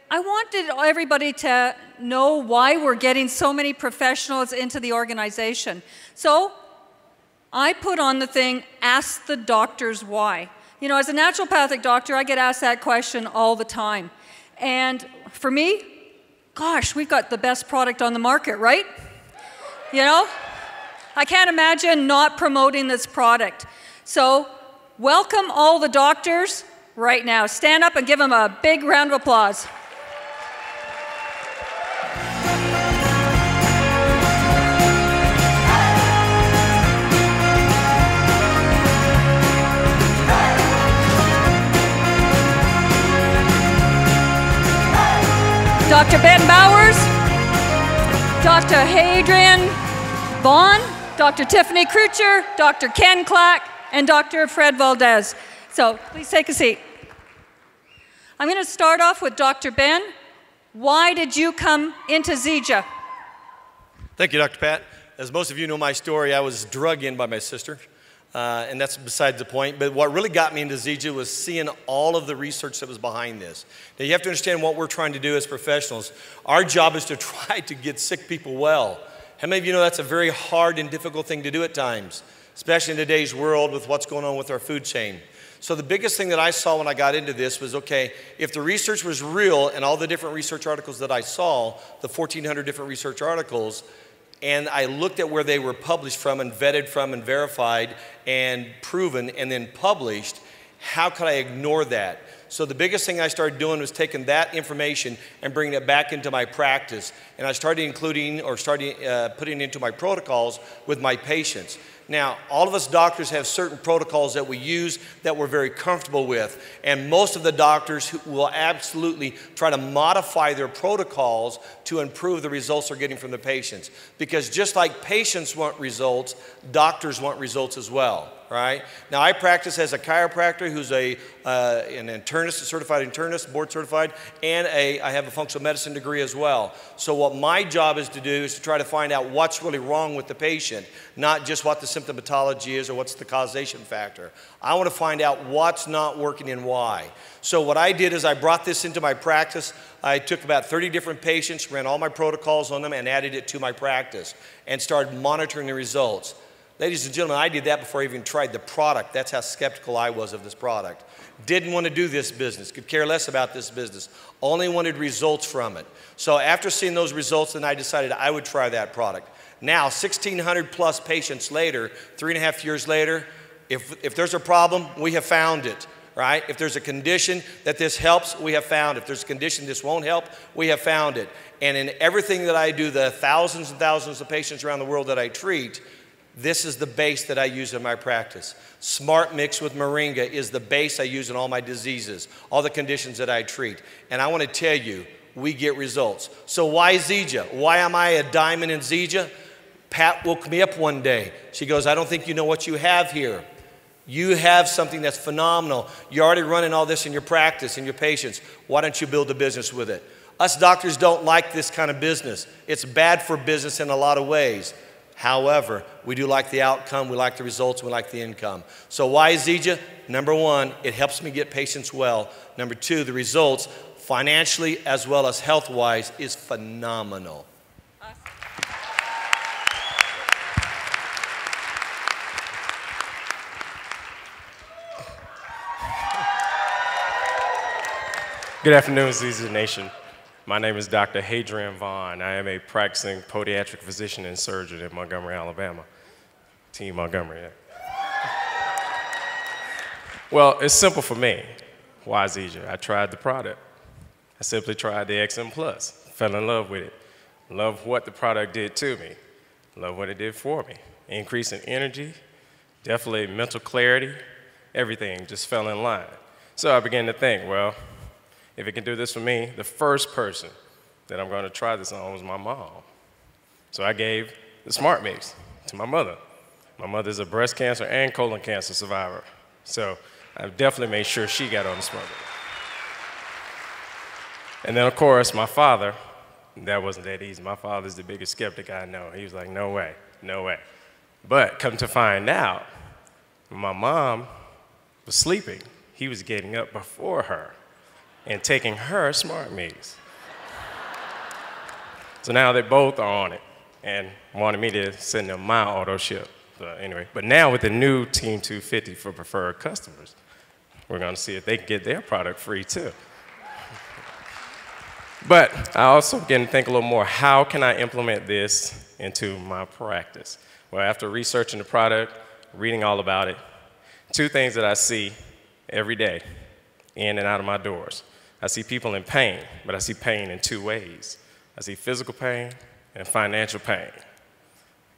I wanted everybody to know why we're getting so many professionals into the organization. So I put on the thing, ask the doctors why. You know, as a naturopathic doctor, I get asked that question all the time. And for me, gosh, we've got the best product on the market, right? You know, I can't imagine not promoting this product. So welcome all the doctors right now. Stand up and give them a big round of applause. Dr. Ben Bowers, Dr. Hadrian Vaughn, Dr. Tiffany Crucher, Dr. Ken Clack, and Dr. Fred Valdez. So please take a seat. I'm going to start off with Dr. Ben. Why did you come into Zija? Thank you, Dr. Pat. As most of you know my story, I was drug in by my sister. And that's besides the point. But what really got me into Zija was seeing all of the research that was behind this. Now, you have to understand what we're trying to do as professionals. Our job is to try to get sick people well. How many of you know that's a very hard and difficult thing to do at times, especially in today's world with what's going on with our food chain? So the biggest thing that I saw when I got into this was, okay, if the research was real and all the different research articles that I saw, the 1,400 different research articles, and I looked at where they were published from and vetted from and verified and proven and then published, how could I ignore that? So the biggest thing I started doing was taking that information and bringing it back into my practice. And I started including or putting it into my protocols with my patients. Now, all of us doctors have certain protocols that we use that we're very comfortable with. And most of the doctors will absolutely try to modify their protocols to improve the results they're getting from the patients. Because just like patients want results, doctors want results as well, right? Now, I practice as a chiropractor who's an internist, a certified internist, board certified, and I have a functional medicine degree as well. So what my job is to do is to try to find out what's really wrong with the patient, not just what the symptomatology is or what's the causation factor. I want to find out what's not working and why. So what I did is I brought this into my practice. I took about 30 different patients, ran all my protocols on them, and added it to my practice and started monitoring the results. Ladies and gentlemen, I did that before I even tried the product. That's how skeptical I was of this product. Didn't want to do this business, could care less about this business, only wanted results from it. So after seeing those results, then I decided I would try that product. Now, 1,600 plus patients later, 3.5 years later, if there's a problem, we have found it, right? If there's a condition that this helps, we have found it. If there's a condition this won't help, we have found it. And in everything that I do, the thousands and thousands of patients around the world that I treat, this is the base that I use in my practice. Smart Mix with Moringa is the base I use in all my diseases, all the conditions that I treat. And I want to tell you, we get results. So why Zija? Why am I a diamond in Zija? Pat woke me up one day. She goes, I don't think you know what you have here. You have something that's phenomenal. You're already running all this in your practice, in your patients. Why don't you build a business with it? Us doctors don't like this kind of business. It's bad for business in a lot of ways. However, we do like the outcome, we like the results, we like the income. So why Zija? Number one, it helps me get patients well. Number two, the results, financially as well as health-wise, is phenomenal. Good afternoon, Zija Nation. My name is Dr. Hadrian Vaughn. I am a practicing podiatric physician and surgeon in Montgomery, Alabama. Team Montgomery, yeah. Well, it's simple for me. Why Zija? I tried the product. I simply tried the XM Plus. Fell in love with it. Love what the product did to me. Love what it did for me. Increase in energy, definitely mental clarity, everything just fell in line. So I began to think, well, if it can do this for me, the first person that I'm going to try this on was my mom. So I gave the Smart Mix to my mother. My mother's a breast cancer and colon cancer survivor. So I definitely made sure she got on the Smart Mix. And then, of course, my father, that wasn't that easy. My father's the biggest skeptic I know. He was like, no way, no way. But come to find out, when my mom was sleeping, he was getting up before her. and taking her smart mix. So now they both are on it and wanted me to send them my auto ship. But now with the new Team 250 for preferred customers, we're going to see if they can get their product free too. But I also begin to think a little more, how can I implement this into my practice? Well, after researching the product, reading all about it, two things that I see every day in and out of my doors. I see people in pain, but I see pain in two ways. I see physical pain and financial pain.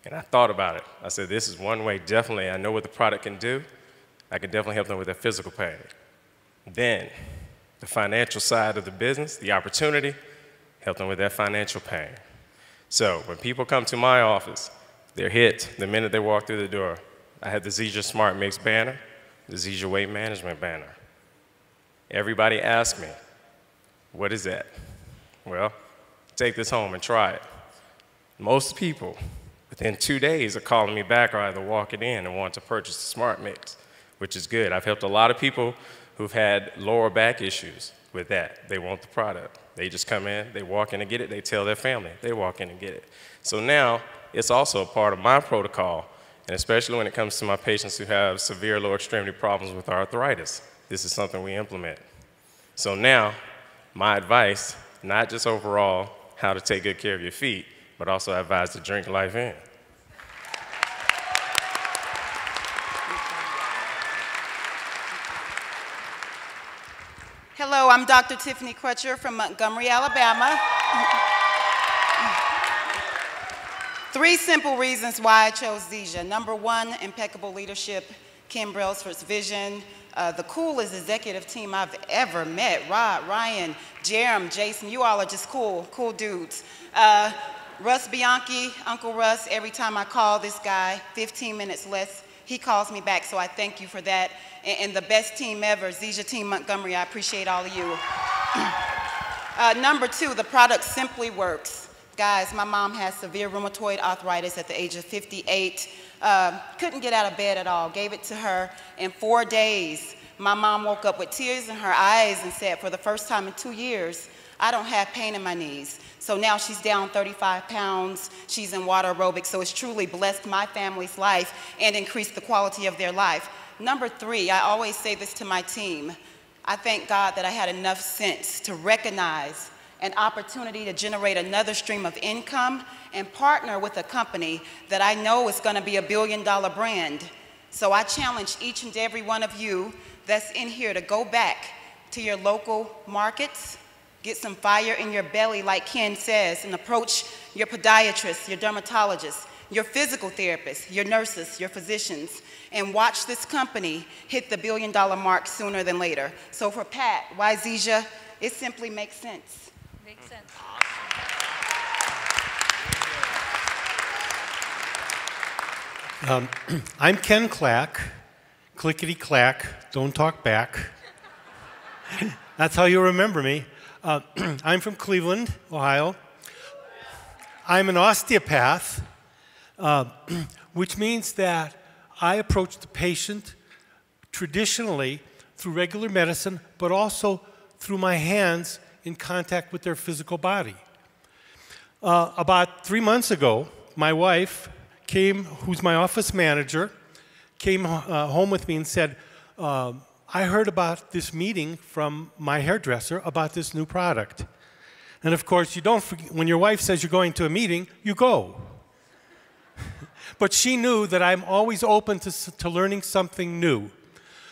And I thought about it. I said, this is one way, definitely. I know what the product can do. I can definitely help them with their physical pain. Then, the financial side of the business, the opportunity, help them with their financial pain. So when people come to my office, they're hit the minute they walk through the door. I had the Zija Smart Mix banner, the Zija Weight Management banner. Everybody asks me, what is that? Well, take this home and try it. Most people, within 2 days, are calling me back or either walking in and want to purchase the Smart Mix, which is good. I've helped a lot of people who've had lower back issues with that. They want the product. They just come in, they walk in and get it, they tell their family, they walk in and get it. So now, it's also a part of my protocol, and especially when it comes to my patients who have severe lower extremity problems with arthritis. This is something we implement. So now, my advice, not just overall how to take good care of your feet, but also I advise to drink life in. Hello, I'm Dr. Tiffany Crutcher from Montgomery, Alabama. 3 simple reasons why I chose Zija. Number 1, impeccable leadership. Kim Brailsford's vision. The coolest executive team I've ever met. Rod, Ryan, Jerem, Jason, you all are just cool dudes. Russ Bianchi, Uncle Russ, every time I call this guy, 15 minutes less, he calls me back, so I thank you for that. And the best team ever, Zija Team Montgomery, I appreciate all of you. Number 2, the product simply works. Guys, my mom has severe rheumatoid arthritis at the age of 58. Couldn't get out of bed at all. Gave it to her. In 4 days, my mom woke up with tears in her eyes and said, for the first time in 2 years, I don't have pain in my knees. So now she's down 35 pounds. She's in water aerobics, so it's truly blessed my family's life and increased the quality of their life. Number 3, I always say this to my team. I thank God that I had enough sense to recognize an opportunity to generate another stream of income and partner with a company that I know is going to be a billion-dollar brand. So I challenge each and every one of you that's in here to go back to your local markets, get some fire in your belly, like Ken says, and approach your podiatrist, your dermatologist, your physical therapist, your nurses, your physicians, and watch this company hit the billion-dollar mark sooner than later. So for Pat, why Zija? It simply makes sense. Makes sense. I'm Ken Clack, clickety-clack, don't talk back. That's how you remember me. I'm from Cleveland, Ohio. I'm an osteopath, which means that I approach the patient traditionally through regular medicine, but also through my hands in contact with their physical body. About 3 months ago, my wife came, who's my office manager, came home with me and said, I heard about this meeting from my hairdresser about this new product. And of course, you don't forget, when your wife says you're going to a meeting, you go. But she knew that I'm always open to learning something new.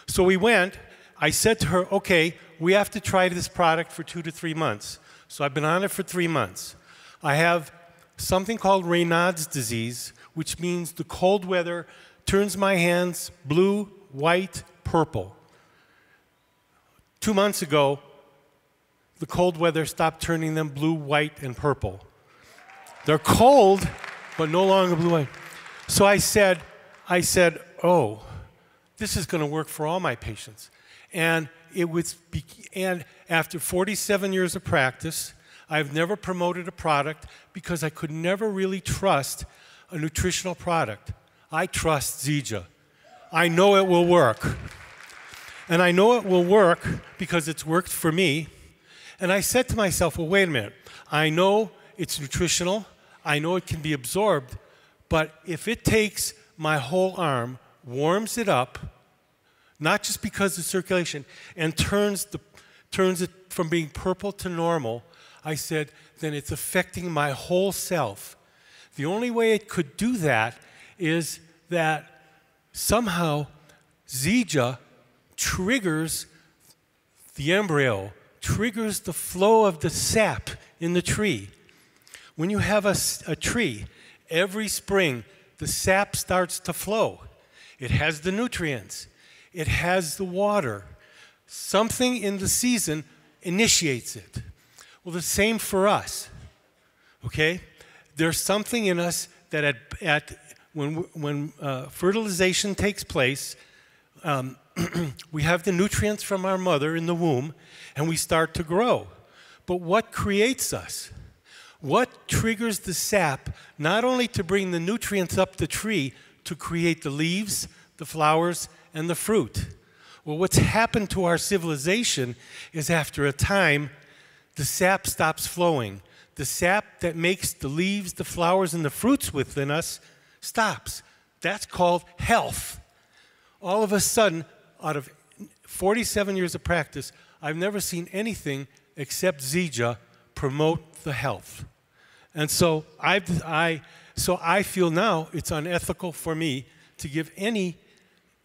So we went. I said to her, okay, we have to try this product for 2 to 3 months. So I've been on it for 3 months. I have something called Raynaud's disease, which means the cold weather turns my hands blue, white, purple. 2 months ago, the cold weather stopped turning them blue, white, and purple. They're cold, but no longer blue, white. So I said, oh, this is going to work for all my patients. And after 47 years of practice, I've never promoted a product because I could never really trust a nutritional product. I trust Zija. I know it will work. And I know it will work because it's worked for me, And I said to myself, well, wait a minute. I know it's nutritional. I know it can be absorbed. But if it takes my whole arm, warms it up, not just because of circulation, and turns it from being purple to normal, I said, then it's affecting my whole self. The only way it could do that is that somehow Zija triggers the embryo, triggers the flow of the sap in the tree. When you have a tree, every spring the sap starts to flow. It has the nutrients. It has the water. Something in the season initiates it. Well, the same for us, okay? There's something in us that when fertilization takes place, we have the nutrients from our mother in the womb, and we start to grow. But what creates us? What triggers the sap, not only to bring the nutrients up the tree, to create the leaves, the flowers, and the fruit? Well, what's happened to our civilization is after a time, the sap stops flowing. The sap that makes the leaves, the flowers, and the fruits within us stops. That's called health. All of a sudden, out of 47 years of practice, I've never seen anything except Zija promote the health. And so I feel now it's unethical for me to give any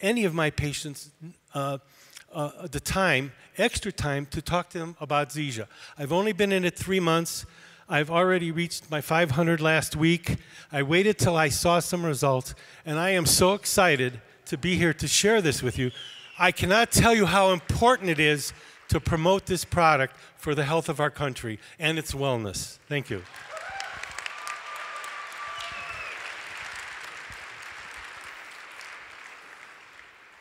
of my patients the time, extra time, to talk to them about Zija. I've only been in it 3 months. I've already reached my 500 last week. I waited till I saw some results, and I am so excited to be here to share this with you. I cannot tell you how important it is to promote this product for the health of our country and its wellness. Thank you.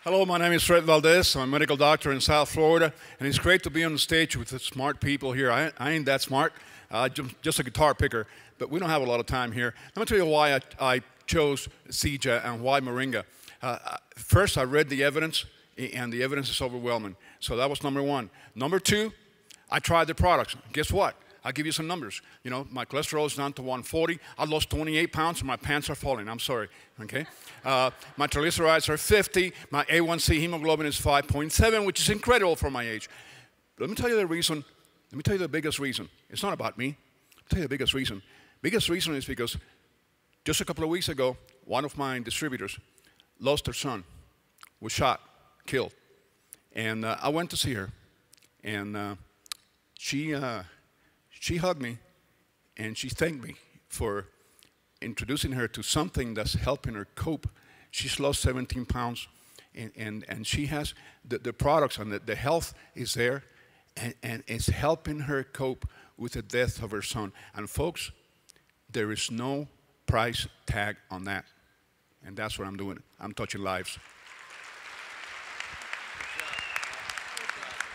Hello, my name is Fred Valdez. I'm a medical doctor in South Florida, and it's great to be on the stage with the smart people here. I ain't that smart, just a guitar picker, but we don't have a lot of time here. Let me tell you why I chose Zija and why Moringa. First, I read the evidence, and the evidence is overwhelming. So that was number one. Number two, I tried the products. Guess what? I'll give you some numbers. You know, my cholesterol is down to 140. I lost 28 pounds and my pants are falling. I'm sorry, okay? My triglycerides are 50. My A1C hemoglobin is 5.7, which is incredible for my age. But let me tell you the reason. Let me tell you the biggest reason. It's not about me. I'll tell you the biggest reason. Biggest reason is because just a couple of weeks ago, one of my distributors lost her son, was shot, killed. And I went to see her. And she hugged me, and she thanked me for introducing her to something that's helping her cope. She's lost 17 pounds, and she has the products, and the health is there, and it's helping her cope with the death of her son. And folks, there is no price tag on that. And that's what I'm doing. I'm touching lives.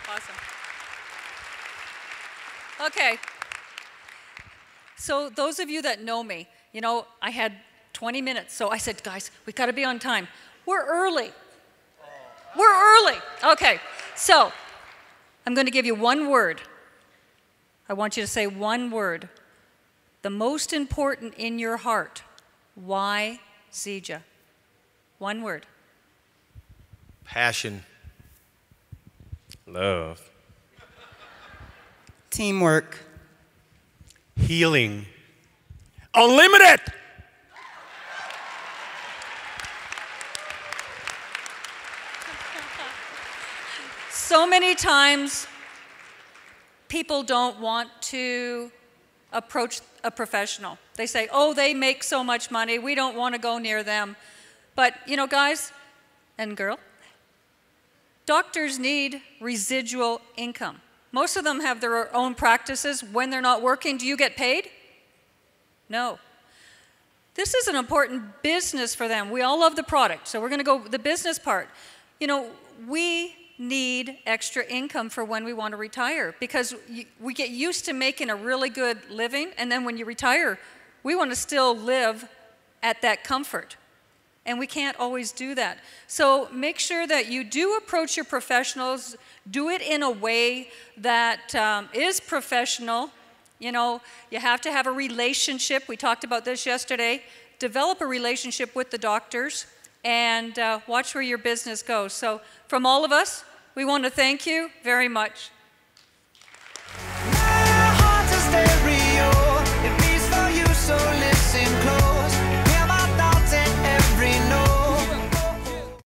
Awesome. Okay. So those of you that know me, you know, I had 20 minutes. So I said, guys, we got to be on time. We're early. We're early. Okay. So I'm going to give you one word. I want you to say one word. The most important in your heart. Why Zija? One word. Passion. Love. Teamwork. Healing. Unlimited! So many times, people don't want to approach a professional. They say, oh, they make so much money, we don't want to go near them. But, you know, guys and girl, doctors need residual income. Most of them have their own practices. When they're not working, do you get paid? No. This is an important business for them. We all love the product, so we're going to go the business part. You know, we need extra income for when we want to retire because we get used to making a really good living, and then when you retire, we want to still live at that comfort. And we can't always do that. So make sure that you do approach your professionals, do it in a way that is professional. You know, you have to have a relationship. We talked about this yesterday. Develop a relationship with the doctors and watch where your business goes. So from all of us, we want to thank you very much.